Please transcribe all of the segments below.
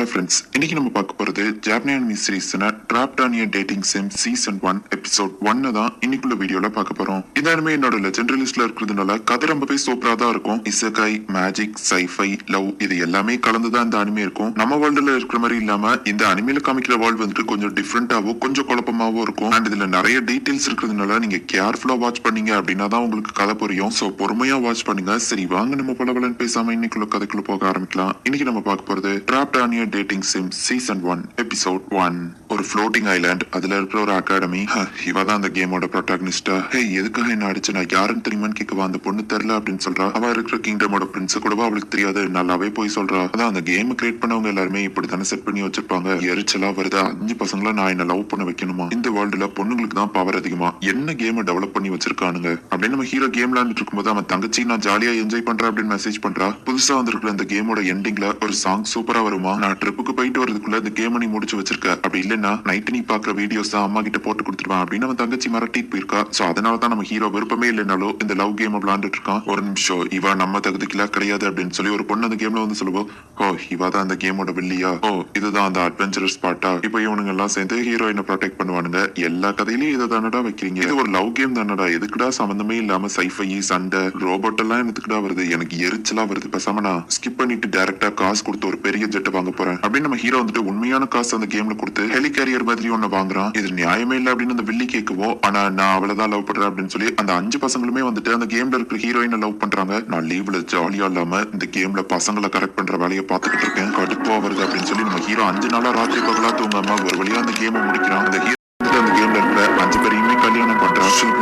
Hello friends, இன்னைக்கு நம்ம பார்க்க போறது ஜாப்பனியன் மிஸ்ட்ரீஸ்னா trapped on a dating sim season 1 episode 1 தான் இன்னைக்குள்ள வீடியோல பார்க்க போறோம். இந்த அனிமே என்னோட லெஜெண்டரி லிஸ்ட்ல இருக்கிறதுனால கதை ரொம்பவே சூப்பரா தான் இருக்கும். இசகாய், மேஜிக், சைஃபை, லவ் இது எல்லாமே கலந்துதான் இந்த அனிமே இருக்கும். நம்ம வேர்ல்டுல இருக்கிற மாதிரி இல்லாம இந்த அனிமேல காமிக்கிற வேர்ல்டு வந்துட்டு கொஞ்சம் டிஃப்ரெண்டாவும் கொஞ்சம் குழப்பமாவும் இருக்கும். அண்ட் இதுல நிறைய டீடைல்ஸ் இருக்கிறதுனால நீங்க கேர்ஃபுல்லா வாட்ச் பண்ணீங்க அப்படின்னா தான் உங்களுக்கு கதை புரியும். சோ பொறுமையா வாட்ச் பண்ணுங்க. சரி வாங்க நம்ம பலபலன்னு பேசாம இன்னைக்குள்ள கதைக்குள்ள போக ஆரம்பிக்கலாம். இன்னைக்கு நம்ம பார்க்க போறது draft on a dating sim season 1 episode 1. ஒரு ஃப்ளோட்டிங் ஐலாண்ட், அதுல இருக்கிற ஒரு அகாடமி. இவ தான் அந்த கேமோட ப்ரோட்டாகனிஸ்டா. ஹே எதுக்காக என்ன அடிச்சு, நான் யாருன்னு தெரியுமான்னு கேட்கவா, அந்த பொண்ணு தெரியல அப்படின்னு சொல்றா. அவ இருக்கிற கிங்டமோட பிரின்ஸ் கூடவா அவளுக்கு தெரியாது, நல்லாவே போய் சொல்றா. அதான் அந்த கேம் கிரியேட் பண்ணவங்க எல்லாருமே இப்படித்தானே செட் பண்ணி வச்சிருப்பாங்க. எரிச்சலா வருதா, 5 பசங்களா நான் என்ன லவ் பண்ண வைக்கணுமா, இந்த வேர்ல்டுல பொண்ணுங்களுக்கு தான் பவர் அதிகமா, என்ன கேமை டெவலப் பண்ணி வச்சிருக்கானுங்க அப்படின்னு நம்ம ஹீரோ கேம் விளையாண்டுட்டு இருக்கும்போது அவன் தங்கச்சி நான் ஜாலியா என்ஜாய் பண்றேன் அப்படின்னு மெசேஜ் பண்றா. புதுசா வந்திருக்கிற அந்த கேமோட எண்டிங்ல ஒரு சாங் சூப்பரா வருமா, நான் ட்ரிப்புக்கு போயிட்டு வரதுக்குள்ள இந்த கேம் நீ முடிச்சு வச்சிருக்க, அப்படி இல்லன்னா நைட் நீ பாக்குற வீடியோஸ் தான் அம்மா கிட்ட போட்டு கொடுத்துருவான் அப்படின்னு அவன் தங்கச்சி மிரட்டிட்டு போயிருக்கா. சோ அதனாலதான் நம்ம ஹீரோ விருப்பமே இல்லைனாலும் இந்த லவ் கேம் விளையாண்டுட்டு இருக்கான். ஒரு நிமிஷம், இவா நம்ம தகுதிக்கெல்லாம் கிடையாது அப்படின்னு சொல்லி ஒரு பொண்ணு அந்த கேம்ல வந்து சொல்லுவோம். ஓ இவா தான் அந்த கேமோட வில்லியா, ஓ இதுதான் அந்த அட்வென்ச்சரஸ் பார்ட்டா, இப்போ இவனுங்க எல்லாம் சேர்ந்து ஹீரோயினை ப்ரொடெக்ட் பண்ணுவானுங்க. எல்லா கதையிலயும் இதை தானடா வைக்கிறீங்க, இது ஒரு லவ் கேம் தானடா, எதுக்குடா சம்பந்தமே இல்லாம சைஃபை சண்டை ரோபோட் எல்லாம் எதுக்குடா வருது, எனக்கு எரிச்சலா வருது, பேசாம நான் ஸ்கிப் பண்ணிட்டு டைரக்டா காசு கொடுத்து ஒரு பெரிய ஜெட்டை வாங்க போறேன் அப்படின்னு நம்ம ஹீரோ வந்துட்டு உண்மையான காசு அந்த கேம்ல கொடுத்து ஹெலி கேரியர் மாதிரி ஒண்ணு வாங்குறான். இது நியாயமே இல்ல அப்படின்னு அந்த வில்லி கேட்கவும், ஆனா நான் அவளதான் லவ் பண்றேன் அப்படின்னு சொல்லி அந்த 5 பசங்களுமே வந்துட்டு அந்த கேம்ல இருக்கிற ஹீரோயினை லவ் பண்றாங்க. நான் லீவ்ல ஜாலியா இல்லாம இந்த கேம்ல பசங்களை கரெக்ட் பண்ற வேலையை பார்த்துக்கிட்டு இருக்கேன், கடுப்பா வருது அப்படின்னு சொல்லி நம்ம ஹீரோ 5 நாளா ராத்திரி பகலா தூங்காம ஒரு வழியா அந்த கேமை முடிக்கிறான். அந்த ஹீரோ அந்த கேம்ல இருக்கிற 5 பேரையுமே கல்யாணம் பண்றான்.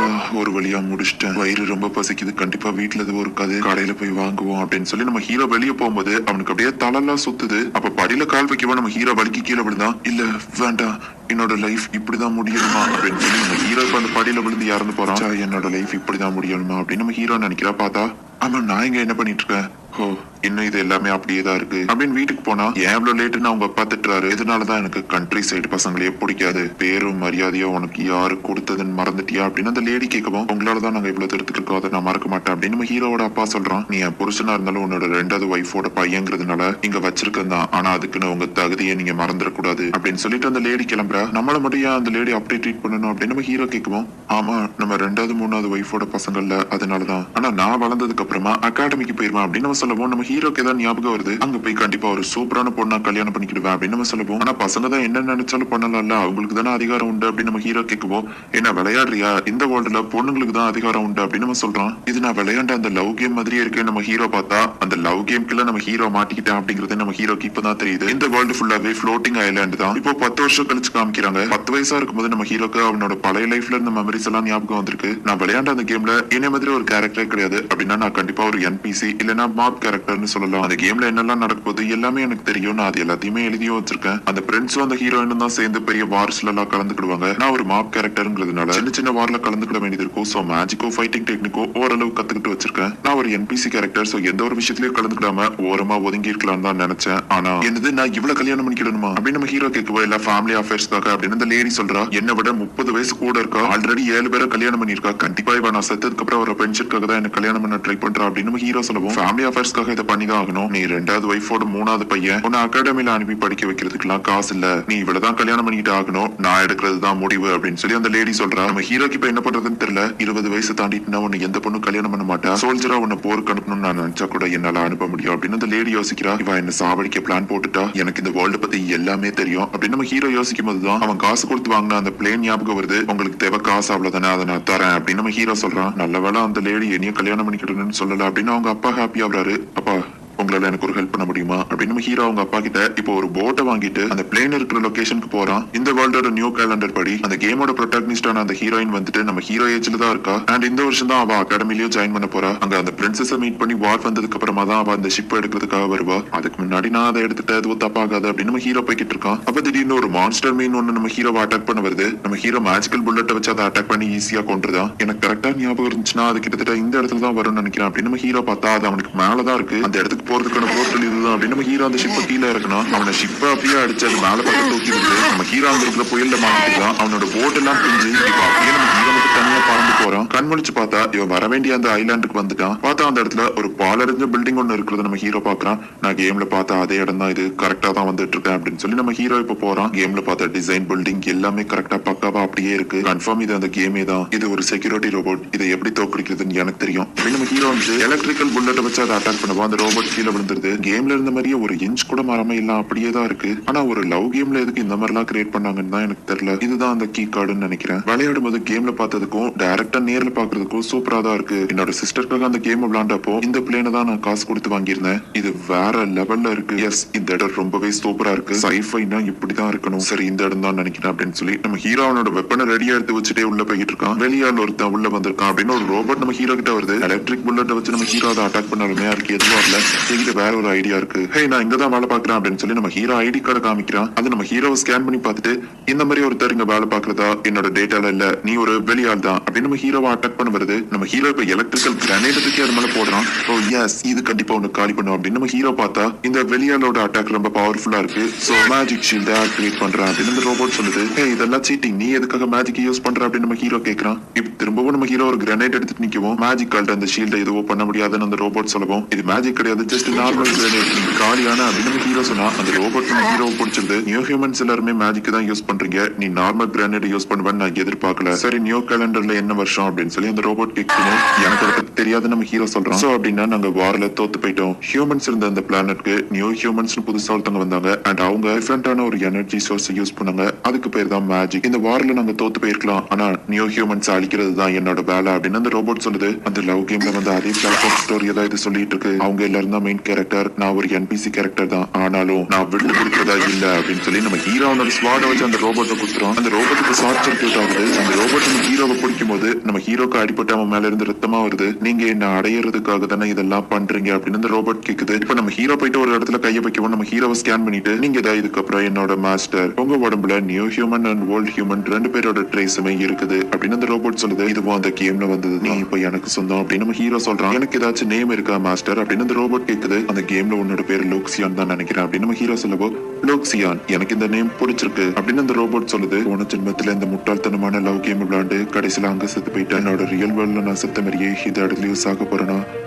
ஒரு வழியா முடிச்சிட்டேன், வயிறு ரொம்ப பசிக்குது, கண்டிப்பா வீட்டுல எதுவும் இருக்காது, கடையில போய் வாங்குவோம் அப்படின்னு சொல்லி நம்ம ஹீரோ வெளியே போகும்போது அவனுக்கு அப்படியே தலைலாம் சுத்துது. அப்ப படியில கால் வைக்கவோ நம்ம ஹீரோ வலிக்கு கீழே விழுந்தான். இல்ல வேண்டாம், என்னோட லைஃப் இப்படிதான் முடியணுமா அப்படின்னு சொல்லி நம்ம ஹீரோ இப்ப அந்த படியில விழுந்து இறந்து போறான். என்னோட லைஃப் இப்படிதான் முடியணுமா அப்படின்னு நம்ம ஹீரோ நினைக்கிறா. பார்த்தா ஆமா நான் இங்க என்ன பண்ணிட்டு இருக்கேன், ஓ இன்னும் இது எல்லாமே அப்படியே தான் இருக்கு அப்படின்னு வீட்டுக்கு போனா ஏன் இவ்வளவு லேட்டுன்னு அவங்க அப்பா திட்டுறாரு. இதனாலதான் எனக்கு கண்ட்ரி சைடு பசங்களையே பிடிக்காது, பேரும் மரியாதையோ உனக்கு யாரு கொடுத்ததுன்னு மறந்துட்டியா அப்படின்னு அந்த லேடி கேட்கவும், உங்களாலதான் நாங்க இவ்வளவு திருத்துட்டு இருக்கோம், அதை நான் மறக்க மாட்டேன் அப்படின்னு நம்ம ஹீரோட அப்பா சொல்றான். நீ என் புருஷனா இருந்தாலும் உன்னோட 2வது ஒய்ஃபோட பையங்கிறதுனால இங்க வச்சிருக்கேன் தான், ஆனா அதுக்குன்னு உங்க தகுதியை நீங்க மறந்துடக்கூடாது அப்படின்னு சொல்லிட்டு அந்த லேடி கிளம்புறா. நம்மள மட்டும் ஏன் அந்த லேடி அப்படி ட்ரீட் பண்ணணும் அப்படின்னு நம்ம ஹீரோ கேட்கவும், ஆமா நம்ம 2வது 3வது ஒய்ஃபோட பசங்கள்ல அதனாலதான், ஆனா நான் வளர்ந்ததுக்கு அப்புறமா அகாடமிக்கு போயிருவேன் அப்படின்னு நம்ம சொல்லுவோம். நம்ம ஹீரோக்கு ஏதாவது ஞாபகம் வருது, அங்க போய் கண்டிப்பா ஒரு சூப்பரான பொண்ணா கல்யாணம் பண்ணிக்கிடுவேன் அப்படின்னு நம்ம சொல்லுவோம். ஆனா பசங்க தான் என்ன நினைச்சாலும் பண்ணலாம்ல, அவங்களுக்கு தானே அதிகாரம் உண்டு அப்படின்னு நம்ம ஹீரோ கேட்குவோம். என்ன விளையாடுறியா, இந்த வேர்ல்டுல பொண்ணுங்களுக்கு தான் அதிகாரம் உண்டு அப்படின்னு நம்ம சொல்றோம். இது நான் விளையாண்ட அந்த லவ் கேம் மாதிரியே இருக்கு. நம்ம ஹீரோ பார்த்தா அந்த லவ் கேம்க்குள்ள நம்ம ஹீரோ மாட்டிக்கிட்டேன் அப்படிங்கறது நம்ம ஹீரோக்கு இப்பதான் தெரியுது. இந்த வேர்ல்டு ஃபுல்லாவே ஃப்ளோட்டிங் ஐலாண்ட் தான். இப்போ 10 வருஷம் கழிச்சு காமிக்கிறாங்க. 10 வயசா இருக்கும்போது நம்ம ஹீரோக்கு அவனோட பழைய லைஃப்ல இருந்த மெமரிஸ் எல்லாம் ஞாபகம் வந்திருக்கு. நான் விளையாண்ட அந்த கேம்ல என்ன மாதிரி ஒரு கேரக்டரே கிடையாது அப்படின்னா நான் கண்டிப்பா ஒரு என்பிசி இல்லனா மாப் கேரக்டர்னு சொல்லலாம். அந்த கேம்ல என்னெல்லாம் நடக்குது எல்லாமே எனக்கு தெரியும், நான் அது எல்லாத்தையுமே எழுதியும் வச்சிருக்கேன். அந்த பிரெண்ட்ஸும் அந்த ஹீரோயினும் தான் சேர்ந்து பெரிய வார்ஸ்ல எல்லாம் கலந்துக்கிடுவாங்க. நான் ஒரு மாப் கேரக்டர்ங்கிறதுனால சின்ன சின்ன வார்ல கலந்துக்கிட வேண்டியது இருக்கும். சோ மேஜிக்கோ ஃபைட்டிங் டெக்னிக்கோ ஓரளவு கத்துக்கிட்டு வச்சிருக்கேன். நான் ஒரு என்பிசி கேரக்டர், சோ எந்த ஒரு விஷயத்திலயும் கலந்துக்கிடாம ஓரமா ஒதுங்கி இருக்கலாம்னு தான் நினைச்சேன். ஆனா என்னது நான் இவ்வளவு கல்யாணம் பண்ணிக்கிடணுமா அப்படின்னு நம்ம ஹீரோ கேட்கவோ, இல்ல ஃபேமிலி அஃபேர்ஸ்க்காக அப்படின்னு அந்த லேடி சொல்றா. என்னை விட 30 வயசு கூட இருக்கா, ஆல்ரெடி 7 பேரை கல்யாணம் பண்ணிருக்கா, கண்டிப்பா இவ நான் செத்ததுக்கு அப்புறம் ஒரு பென்ஷனுக்காக தான் என்ன கல்யாணம் பண்ண ட்ரை பண்றா அப்படின்னு நம்ம ஹீரோ சொல்லுவோம். ஃபேமிலி அஃபேர்ஸ்க்காக இதை பண்ணிதான் ஆகணும், நீ 2வது ஒய்ஃபோட 3வது பையன், உன்னை அகாடமில அனுப்பி படிக்க வைக்கிறதுக்குலாம் காசு இல்ல, நீ இவ்வளவுதான் கல்யாணம் பண்ணிக்கிட்டு ஆகணும், நான் எடுக்கிறது தான் முடிவு அப்படின்னு சொல்லி அந்த லேடி சொல்றா. நம்ம ஹீரோக்கு இப்ப என்ன பண்றதுன்னு தெரியல. 20 வயசு தாண்டிட்டுனா உன்னை எந்த பொண்ணும் கல்யாணம் பண்ண மாட்டா, சோல்ஜரா உன்னை போருக்கு அனுப்பணும்னு நான் நினைச்சா கூட என்னால அனுப்ப முடியும் அப்படின்னு அந்த லேடி யோசிக்கிறா. இவ என்ன சாவடிக்க பிளான் போட்டுட்டா, எனக்கு இந்த வேர்ல்டு பத்தி எல்லாமே தெரியும் அப்படின்னு நம்ம ஹீரோ யோசிக்கும் போதுதான் அவன் காசு கொடுத்து வாங்கின அந்த பிளேன் ஞாபகம் வருது. உங்களுக்கு தேவை காசு அவ்வளவுதானே, அதை நான் தரேன் அப்படின்னு நம்ம ஹீரோ சொல்றான். நல்ல வேளை அந்த லேடி என்னைய கல்யாணம் பண்ணிக்கிட்டணும்னு சொல்லல அப்படின்னு அவங்க அப்பா ஹாப்பி ஆகுறாரு. அப்பா உங்களால எனக்கு ஒரு ஹெல்ப் பண்ண முடியுமா அப்படின்னு நம்ம ஹீரோ அவங்க அப்பா கிட்ட இப்போ ஒரு போட்டை வாங்கிட்டு அந்த பிளேன் இருக்கிற லொகேஷனுக்கு போறான். இந்த வேர்ல்டோட நியூ கேலண்டர் படி அந்த கேமோட ப்ரோட்டாகனிஸ்டான அந்த ஹீரோயின் வந்துட்டு நம்ம ஹீரோ ஏஜ்ல தான் இருக்கா. அண்ட் இந்த வருஷம் தான் அவ அகாடமிலயும் ஜாயின் பண்ண போறா. அங்க அந்த பிரின்சஸ மீட் பண்ணி வார் வந்ததுக்கு அப்புறமா தான் அவ அந்த ஷிப் எடுக்கிறதுக்காக வருவா. அதுக்கு முன்னாடி நான் அதை எடுத்துட்டு எதுவும் தப்பாகாது அப்படின்னு நம்ம ஹீரோ போய்கிட்டு இருக்கான். அப்ப திடீர்னு ஒரு மான்ஸ்டர் மீன் ஒண்ணு நம்ம ஹீரோவை அட்டாக் பண்ண வருது. நம்ம ஹீரோ மேஜிக்கல் புல்லட்டை வச்சு அதை அட்டாக் பண்ணி ஈஸியா கொண்டுதான். எனக்கு கரெக்டா ஞாபகம் இருந்துச்சுன்னா அது கிட்டத்தட்ட இந்த இடத்துல தான் வரும்னு நினைக்கிறேன் அப்படின்னு நம்ம ஹீரோ பார்த்தா அது அவனுக்கு மேலதான் இருக்கு. அந்த இடத்துக்கு போறதுக்கான போர்ட்டல் இதுதான் அப்படின்னு நம்ம ஹீரோ அந்த ஷிப்பை கீழே இருக்கணும். அவனை ஷிப்பை அப்படியே அடிச்சு அது மேல பக்கம் தூக்கி விடுது. நம்ம ஹீரோ அங்க இருக்கிற புயல்ல மாட்டிக்கிறான். அவனோட போட் எல்லாம் பிரிஞ்சு இப்ப அப்படியே நம்ம ஹீரோ மட்டும் தனியா பறந்து போறான். கண் முழிச்சு பார்த்தா இவன் வர வேண்டிய அந்த ஐலாண்டுக்கு வந்துட்டான். பார்த்தா அந்த இடத்துல ஒரு பாலறிஞ்ச பில்டிங் ஒண்ணு இருக்கிறது நம்ம ஹீரோ பாக்குறான். நான் கேம்ல பார்த்தா அதே இடம் தான் இது, கரெக்டா தான் வந்துட்டு இருக்கேன் அப்படின்னு சொல்லி நம்ம ஹீரோ இப்ப போறான். கேம்ல பார்த்த டிசைன் பில்டிங் எல்லாமே கரெக்டா பக்காவா அப்படியே இருக்கு. கன்ஃபார்ம் இது அந்த கேமே தான். இது ஒரு செக்யூரிட்டி ரோபோட். இதை எப்படி தோக்கடிக்கிறதுன்னு எனக்கு தெரியும். நம்ம ஹீரோ வந்து எலக்ட்ரிக்கல் புல்லட்டை வச்சு அதை அட்டாக் பண்ணுவோம். அந்த ரோபோட் கீழே விழுந்துருது. கேம்ல இருந்த மாதிரியே ஒரு இன்ச் கூட மரமே இல்ல அப்படியே தான் இருக்கு. ஆனா ஒரு லவ் கேம்ல எதுக்கு இந்த மாதிரி எல்லாம் கிரியேட் பண்ணாங்கன்னு தான் எனக்கு தெரியல. இதுதான் அந்த கீ கார்டுன்னு நினைக்கிறேன். விளையாடும் போது கேம்ல பார்த்ததுக்கும் டைரக்டா நேர்ல பாக்குறதுக்கும் சூப்பரா தான் இருக்கு. என்னோட சிஸ்டருக்காக அந்த கேம் விளையாண்டப்போ இந்த பிளேனை தான் நான் காசு கொடுத்து வாங்கியிருந்தேன். இது வேற லெவல்ல இருக்கு. எஸ், இந்த இடம் ரொம்பவே சூப்பரா இருக்கு. சைஃபைனா இப்படிதான் இருக்கணும். சரி, இந்த இடம் தான் நினைக்கிறேன் அப்படின்னு சொல்லி நம்ம ஹீரோ அவனோட வெப்பனை ரெடியா எடுத்து வச்சுட்டே உள்ள போயிட்டு இருக்கான். வெளியால் ஒருத்தன் உள்ள வந்திருக்கான் அப்படின்னு ஒரு ரோபோட் நம்ம ஹீரோ கிட்ட வருது. எலக்ட்ரிக் புல்லட்டை வச்சு நம்ம ஹீரோ அதை அட்டாக் பண்ணாலுமே அதுக்கு எதுவும் வரல. என்கிட்ட வேற ஒரு ஐடியா இருக்கு. ஹே, நான் இங்க தான் வேலை பாக்குறேன் அப்படின்னு சொல்லி நம்ம ஹீரோ ஐடி கார்டை காமிக்கிறான். அது நம்ம ஹீரோவை ஸ்கேன் பண்ணி பார்த்துட்டு இந்த மாதிரி ஒருத்தர் இங்க வேலை பாக்குறதா என்னோட டேட்டால இல்ல, நீ ஒரு வெளியால் தான் அப்படின்னு நம்ம ஹீரோவை அட்டாக் பண்ண வருது. நம்ம ஹீரோ இப்ப எலக்ட்ரிக்கல் கிரானைட் தூக்கி அது மேல போடுறான். ஓ எஸ், இது கண்டிப்பா ஒண்ணு காலி பண்ணும் அப்படின்னு நம்ம ஹீரோ பார்த்தா இந்த வெளியாலோட அட்டாக் ரொம்ப பவர்ஃபுல்லா இருக்கு. சோ மேஜிக் ஷீல்ட் ஆக்டிவேட் பண்றேன் அப்படின்னு இந்த ரோபோட் சொல்லுது. ஹே, இதெல்லாம் சீட்டிங், நீ எதுக்காக மேஜிக் யூஸ் பண்ற அப்படின்னு நம்ம ஹீரோ கேக்குறான். இப்ப திரும்பவும் நம்ம ஹீரோ ஒரு கிரனேட் எடுத்துட்டு நிக்கவும் மேஜிக் கால்ட் அந்த ஷீல்ட எதுவும் பண்ண முடியாதுன்னு அந்த ரோபோட் சொல்லவும் இது மேஜிக் கிடையாது, ஜஸ்ட் நார்மல் கிரனேட், காலியான அப்படின்னு நம்ம ஹீரோ சொன்னா அந்த ரோபோட் நம்ம ஹீரோவை பிடிச்சிருது. நியூ ஹியூமன்ஸ் எல்லாருமே மேஜிக் தான் யூஸ் பண்றீங்க, நீ நார்மல் கிரனேட் யூஸ் பண்ணுவேன்னு நான் எதிர்பார்க்கல. சரி, நியூ கேலண்டர்ல என்ன வருஷம் அப்படின்னு சொல்லி அந்த ரோபோட் கேட்கணும். எனக்கு அதை பத்தி தெரியாது நம்ம ஹீரோ சொல்றான். சோ அப்படின்னா நாங்க வார்ல தோத்து போயிட்டோம். ஹியூமன்ஸ் இருந்த அந்த பிளானட்க்கு நியூ ஹியூமன்ஸ் புதுசா ஒருத்தவங்க வந்தாங்க அண்ட் அவங்க டிஃபரெண்டான ஒரு எனர்ஜி சோர்ஸ் யூஸ் பண்ணாங்க. அதுக்கு பேர் தான் மேஜிக். இந்த வார்ல நாங்க தோத்து போயிருக்கலாம், ஆனா நியூ ஹியூமன்ஸ் அழிக்கிறது தான் என்னோட வேலை அப்படின்னு அந்த ரோபோட் சொல்லுது. அந்த லவ் கேம்ல வந்து அதே பிளாட்ஃபார்ம் ஸ்டோரியை தான் இது சொல்லிட்டு இருக்கு. அவங்க எல்லாரும் தான் மெயின் கேரக்டர், நான் ஒரு என்பிசி கேரக்டர் தான், ஆனாலும் நான் விட்டு கொடுக்கிறதா இல்ல அப்படின்னு சொல்லி நம்ம ஹீரோனோட ஸ்வாட வச்சு அந்த ரோபோட்டை குத்துறோம். அந்த ரோபோட்டுக்கு ஷார்ட் சர்க்யூட் ஆகுது. அந்த ரோபோட் நம்ம ஹீரோவை பிடிக்கும் போது நம்ம ஹீரோக்கு அடிப்பட்டு அவன் மேல இருந்து ரத்தமா வருது. நீங்க என்ன அடையிறதுக்காக தானே இதெல்லாம் பண்றீங்க அப்படின்னு அந்த ரோபோட் கேக்குது. இப்ப நம்ம ஹீரோ போயிட்டு ஒரு இடத்துல கையை வைக்கவும் நம்ம ஹீரோவை ஸ்கேன் பண்ணிட்டு நீங்க தான் இதுக்கப்புறம் என்னோட மாஸ்டர், உங்க உடம்புல new human and volt human ரெண்டு பேரோட ட்ரேஸுமே இருக்குது அப்படின்னு அந்த ரோபோட் சொல்லுது. இதுவும் அந்த கேம்ல வந்தது, நீ இப்ப எனக்கு சொந்தம் அப்படின்னு நம்ம ஹீரோ சொல்றான். எனக்கு ஏதாச்சும் நேம் இருக்கா மாஸ்டர் அப்படின்னு அந்த ரோபோட் கேக்குது. அந்த கேம்ல உன்னோட பேர் லூக்சியான் தான் நினைக்கிறேன் அப்படின்னு நம்ம ஹீரோ சொல்லவோ, லூக்சியான், எனக்கு இந்த நேம் பிடிச்சிருக்கு அப்படின்னு அந்த ரோபோட் சொல்லுது. போன ஜென்மத்துல இந்த முட்டாள்தனமான லவ் கேம் விளையாண்டு கடைசியில அங்க செத்து போயிட்டேன். என்னோட ரியல் வேர்ல்ட்ல நான் செத்த மாதிரியே இந்த இடத்துல யூஸ் ஆக போறேனா?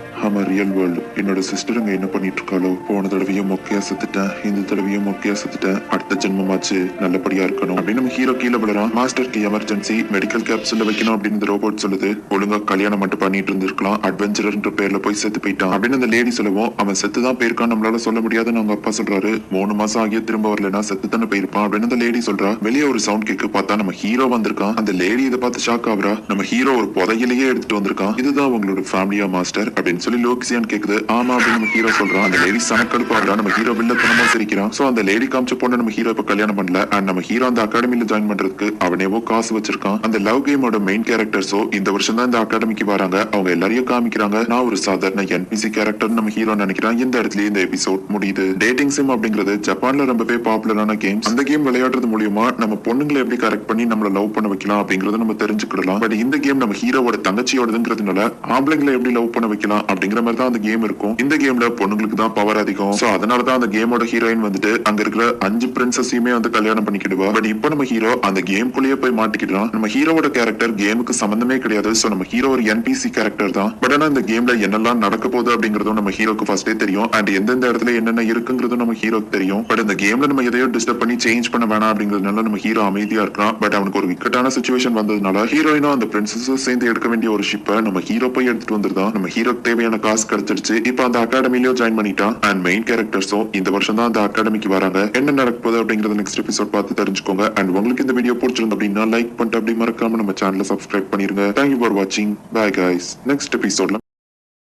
ஆமா, ரியல் வேர்ல்டு. என்னோட சிஸ்டர் அங்க என்ன பண்ணிட்டு இருக்காளோ? போன தடவையும் மொக்கையா செத்துட்டேன், இந்த தடவையும் மொக்கையா செத்துட்டேன், அடுத்த ஜென்மமாச்சு நல்லபடியா இருக்கணும் அப்படின்னு நம்ம ஹீரோ கீழே விழுறான். மாஸ்டருக்கு எமர்ஜென்சி, மெடிக்கல் கேப்சூல்ல வைக்கணும் அப்படின்னு இந்த ரோபோட் சொல்லுது. ஒழுங்கா கல்யாணம் மட்டும் பண்ணிட்டு இருந்திருக்கலாம், அட்வென்ச்சர்ன்ற பேர்ல போய் செத்து போயிட்டான் அப்படின்னு அந்த லேடி சொல்லவும், அவன் செத்துதான் போயிருக்கான், நம்மளால சொல்ல முடியாதுன்னு அவங்க அப்பா சொல்றாரு. 3 மாசம் ஆகிய திரும்ப வரலன்னா செத்து தானே போயிருப்பான் அப்படின்னு அந்த லேடி சொல்றா. வெளியே ஒரு சவுண்ட் கேக்கு, பார்த்தா நம்ம ஹீரோ வந்திருக்கான். அந்த லேடி இதை பார்த்து ஷாக் ஆகுறா. நம்ம ஹீரோ ஒரு புதையிலேயே எடுத்துட்டு வந்திருக்கான். இதுதான் உங்களோட ஃபேமிலியா மாஸ்டர் அப்படின்னு சொல்லி லூக்சியான் கேக்குது. ஆமா அப்படின்னு நம்ம ஹீரோ சொல்றான். அந்த லேடி சனக்கடுப்பு ஆகுறா. நம்ம ஹீரோ வில்லத்தனமா சிரிக்கிறான். சோ அந்த லேடி காமிச்ச பொண்ணு நம்ம ஹீரோ இப்ப கல்யாணம் பண்ணல அண்ட் நம்ம ஹீரோ அந்த அகாடமில ஜாயின் பண்றதுக்கு அவனேவோ காசு வச்சிருக்கான். அந்த லவ் கேமோட மெயின் கேரக்டர்ஸோ இந்த வருஷம் தான் இந்த அகாடமிக்கு வராங்க. அவங்க எல்லாரையும் காமிக்கிறாங்க. நான் ஒரு சாதாரண என்பிசி கேரக்டர் நம்ம ஹீரோ நினைக்கிறான். இந்த இடத்துல இந்த எபிசோட் முடியுது. டேட்டிங் சிம் அப்படிங்கிறது ஜப்பான்ல ரொம்பவே பாப்புலரான கேம். அந்த கேம் விளையாடுறது மூலியமா நம்ம பொண்ணுங்களை எப்படி கரெக்ட் பண்ணி நம்மள லவ் பண்ண வைக்கலாம் அப்படிங்கறத நம்ம தெரிஞ்சுக்கிடலாம். பட் இந்த கேம் நம்ம ஹீரோவோட தங்கச்சியோடதுங்கிறதுனால ஆம்பளைங்களை எப்படி லவ் பண்ண வைக்கலாம் அப்படிங்கிற மாதிரி தான் அந்த கேம் இருக்கும். இந்த கேம்ல பொண்ணுங்களுக்கு தான் பவர் அதிகம். சோ அதனாலதான் அந்த கேமோட ஹீரோயின் வந்துட்டு அங்க இருக்கிற 5 பிரின்சஸையுமே வந்து கல்யாணம் பண்ணிக்கிடுவா. பட் இப்போ நம்ம ஹீரோ அந்த கேம்குள்ளேயே போய் மாட்டிக்கிட்டான். நம்ம ஹீரோவோட கேரக்டர் கேமுக்கு சம்பந்தமே கிடையாது. சோ நம்ம ஹீரோ ஒரு என்பிசி கேரக்டர் தான். பட் ஆனா இந்த கேம்ல என்னெல்லாம் நடக்க போகுது அப்படிங்கறதும் நம்ம ஹீரோக்கு ஃபர்ஸ்டே தெரியும். அண்ட் எந்தெந்த இடத்துல என்னென்ன இருக்குங்கிறதும் நம்ம ஹீரோக்கு தெரியும். பட் இந்த கேம்ல நம்ம எதையோ டிஸ்டர்ப் பண்ணி சேஞ்ச் பண்ண வேணாம் அப்படிங்கறதுனால நம்ம ஹீரோ அமைதியா இருக்கான். பட் அவனுக்கு ஒரு விக்கெட்டான சிச்சுவேஷன் வந்ததுனால ஹீரோயினும் அந்த பிரின்சஸும் சேர்ந்து எடுக்க வேண்டிய ஒரு ஷிப்பை நம்ம ஹீரோ போய் எடுத்துட்டு வந்துருதான். நம்ம ஹீரோக்கு தேவையான காசு கிடைச்சிருச்சு. இப்ப அந்த அகாடமிலயும் ஜாயின் பண்ணிட்டான். அண்ட் மெயின் கேரக்டர்ஸும் இந்த வருஷம் தான் அந்த அகாடமிக்கு வராங்க. என்ன நடக்க போகுது அப்படிங்கறது நெக்ஸ்ட் எபிசோட் பார்த்து தெரிஞ்சுக்கோங்க. அண்ட் உங்களுக்கு இந்த வீடியோ பிடிச்சிருந்தா அப்படின்னா லைக் பண்ணிட்டு அப்படி மறக்காம நம்ம சேனலை சப்ஸ்கிரைப் பண்ணிருங்க. தேங்க்யூ ஃபார் வாட்சிங். Bye guys. நெக்ஸ்ட் எபிசோட்ல